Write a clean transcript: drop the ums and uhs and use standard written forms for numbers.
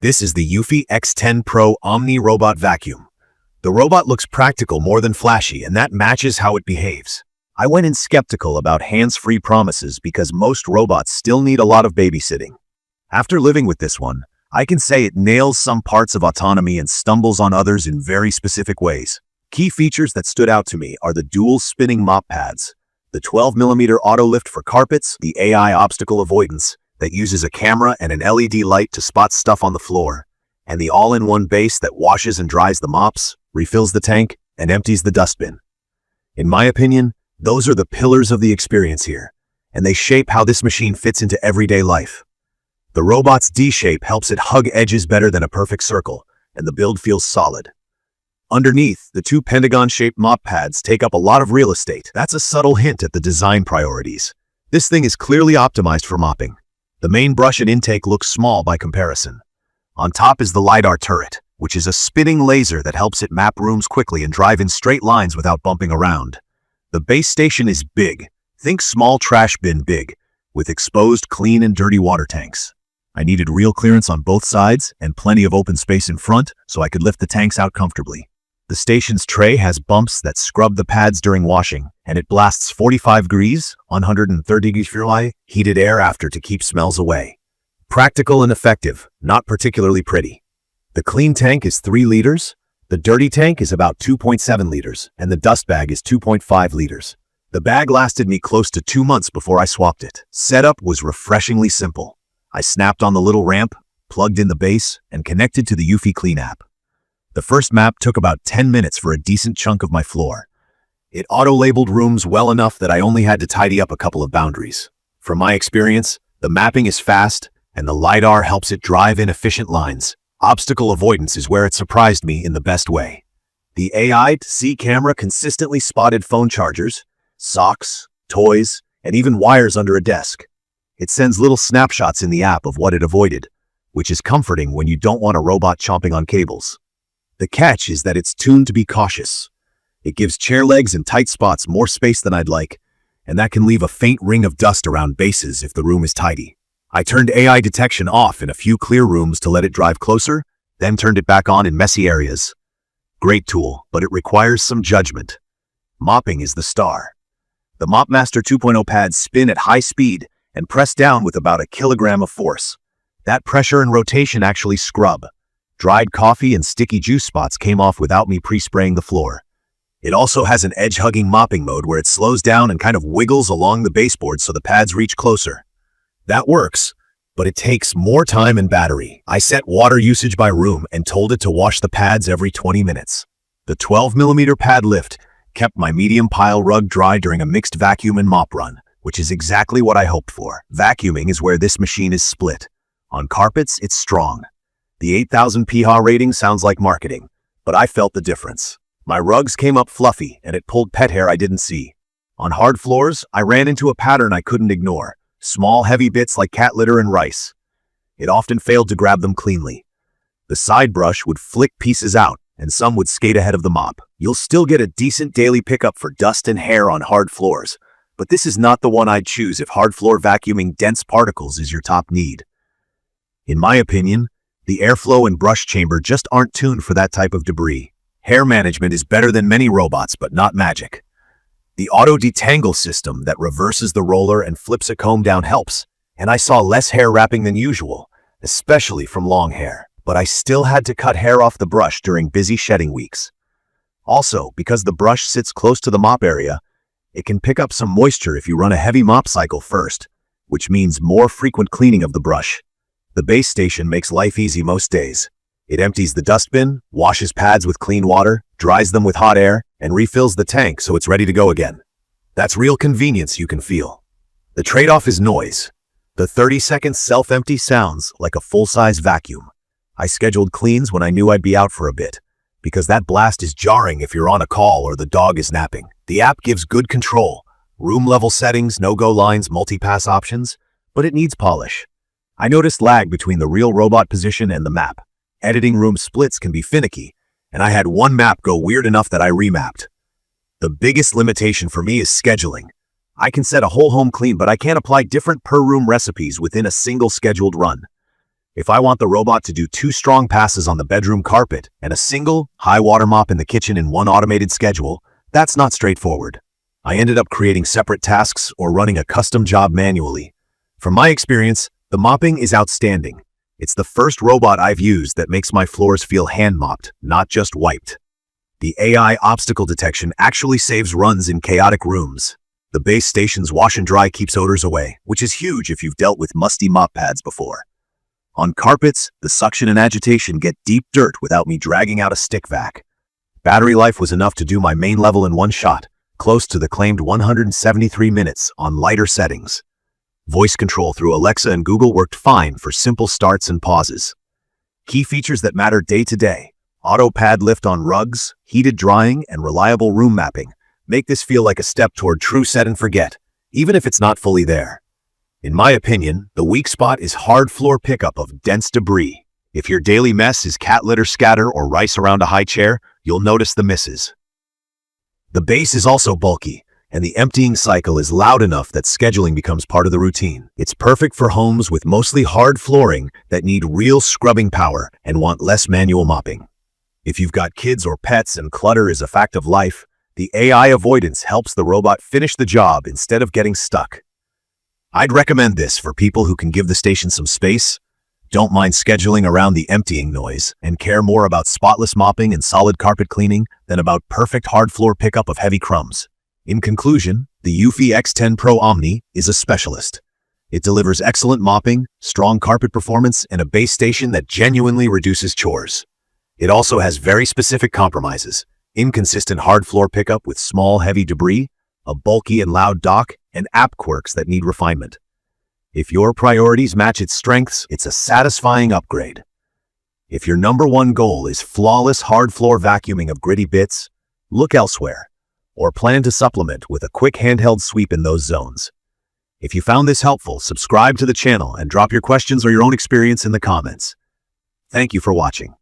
This is the eufy X10 Pro Omni robot vacuum. The robot looks practical more than flashy, and that matches how it behaves. I went in skeptical about hands-free promises because most robots still need a lot of babysitting. After living with this one, I can say it nails some parts of autonomy and stumbles on others in very specific ways. Key features that stood out to me are the dual spinning mop pads, the 12mm auto lift for carpets, the AI obstacle avoidance that uses a camera and an LED light to spot stuff on the floor, and the all-in-one base that washes and dries the mops, refills the tank, and empties the dustbin. In my opinion, those are the pillars of the experience here, and they shape how this machine fits into everyday life. The robot's D-shape helps it hug edges better than a perfect circle, and the build feels solid. Underneath, the two pentagon-shaped mop pads take up a lot of real estate. That's a subtle hint at the design priorities. This thing is clearly optimized for mopping. The main brush and intake looks small by comparison. On top is the LiDAR turret, which is a spinning laser that helps it map rooms quickly and drive in straight lines without bumping around. The base station is big. Think small trash bin big, with exposed clean and dirty water tanks. I needed real clearance on both sides and plenty of open space in front so I could lift the tanks out comfortably. The station's tray has bumps that scrub the pads during washing, and it blasts 45 degrees, 130 degrees heated air after to keep smells away. Practical and effective, not particularly pretty. The clean tank is 3 liters, the dirty tank is about 2.7 liters, and the dust bag is 2.5 liters. The bag lasted me close to 2 months before I swapped it. Setup was refreshingly simple. I snapped on the little ramp, plugged in the base, and connected to the eufy Clean app. The first map took about 10 minutes for a decent chunk of my floor. It auto-labeled rooms well enough that I only had to tidy up a couple of boundaries. From my experience, the mapping is fast, and the LiDAR helps it drive in efficient lines. Obstacle avoidance is where it surprised me in the best way. The AI-to-C camera consistently spotted phone chargers, socks, toys, and even wires under a desk. It sends little snapshots in the app of what it avoided, which is comforting when you don't want a robot chomping on cables. The catch is that it's tuned to be cautious. It gives chair legs and tight spots more space than I'd like, and that can leave a faint ring of dust around bases if the room is tidy. I turned AI detection off in a few clear rooms to let it drive closer, then turned it back on in messy areas. Great tool, but it requires some judgment. Mopping is the star. The MopMaster 2.0 pads spin at high speed and press down with about a kilogram of force. That pressure and rotation actually scrub. Dried coffee and sticky juice spots came off without me pre-spraying the floor. It also has an edge-hugging mopping mode where it slows down and kind of wiggles along the baseboard so the pads reach closer. That works, but it takes more time and battery. I set water usage by room and told it to wash the pads every 20 minutes. The 12mm pad lift kept my medium pile rug dry during a mixed vacuum and mop run, which is exactly what I hoped for. Vacuuming is where this machine is split. On carpets, it's strong. The 8,000 pH rating sounds like marketing, but I felt the difference. My rugs came up fluffy, and it pulled pet hair I didn't see. On hard floors, I ran into a pattern I couldn't ignore. Small, heavy bits like cat litter and rice. It often failed to grab them cleanly. The side brush would flick pieces out, and some would skate ahead of the mop. You'll still get a decent daily pickup for dust and hair on hard floors, but this is not the one I'd choose if hard floor vacuuming dense particles is your top need. In my opinion, the airflow and brush chamber just aren't tuned for that type of debris. Hair management is better than many robots, but not magic. The auto-detangle system that reverses the roller and flips a comb down helps, and I saw less hair wrapping than usual, especially from long hair. But I still had to cut hair off the brush during busy shedding weeks. Also, because the brush sits close to the mop area, it can pick up some moisture if you run a heavy mop cycle first, which means more frequent cleaning of the brush. The base station makes life easy most days. It empties the dustbin, washes pads with clean water, dries them with hot air, and refills the tank so it's ready to go again. That's real convenience you can feel. The trade-off is noise. The 30-second self-empty sounds like a full-size vacuum. I scheduled cleans when I knew I'd be out for a bit, because that blast is jarring if you're on a call or the dog is napping. The app gives good control, room-level settings, no-go lines, multi-pass options, but it needs polish. I noticed lag between the real robot position and the map. Editing room splits can be finicky, and I had one map go weird enough that I remapped. The biggest limitation for me is scheduling. I can set a whole home clean, but I can't apply different per-room recipes within a single scheduled run. If I want the robot to do 2 strong passes on the bedroom carpet and a single high water mop in the kitchen in one automated schedule, that's not straightforward. I ended up creating separate tasks or running a custom job manually. From my experience, the mopping is outstanding. It's the first robot I've used that makes my floors feel hand-mopped, not just wiped. The AI obstacle detection actually saves runs in chaotic rooms. The base station's wash and dry keeps odors away, which is huge if you've dealt with musty mop pads before. On carpets, the suction and agitation get deep dirt without me dragging out a stick vac. Battery life was enough to do my main level in one shot, close to the claimed 173 minutes on lighter settings. Voice control through Alexa and Google worked fine for simple starts and pauses. Key features that matter day to day: auto pad lift on rugs, heated drying, and reliable room mapping make this feel like a step toward true set and forget, even if it's not fully there. In my opinion, the weak spot is hard floor pickup of dense debris. If your daily mess is cat litter scatter or rice around a high chair, you'll notice the misses. The base is also bulky, and the emptying cycle is loud enough that scheduling becomes part of the routine. It's perfect for homes with mostly hard flooring that need real scrubbing power and want less manual mopping. If you've got kids or pets and clutter is a fact of life, the AI avoidance helps the robot finish the job instead of getting stuck. I'd recommend this for people who can give the station some space, don't mind scheduling around the emptying noise, and care more about spotless mopping and solid carpet cleaning than about perfect hard floor pickup of heavy crumbs. In conclusion, the eufy X10 Pro Omni is a specialist. It delivers excellent mopping, strong carpet performance, and a base station that genuinely reduces chores. It also has very specific compromises: inconsistent hard floor pickup with small, heavy debris, a bulky and loud dock, and app quirks that need refinement. If your priorities match its strengths, it's a satisfying upgrade. If your number one goal is flawless hard floor vacuuming of gritty bits, look elsewhere, or plan to supplement with a quick handheld sweep in those zones. If you found this helpful, subscribe to the channel and drop your questions or your own experience in the comments. Thank you for watching.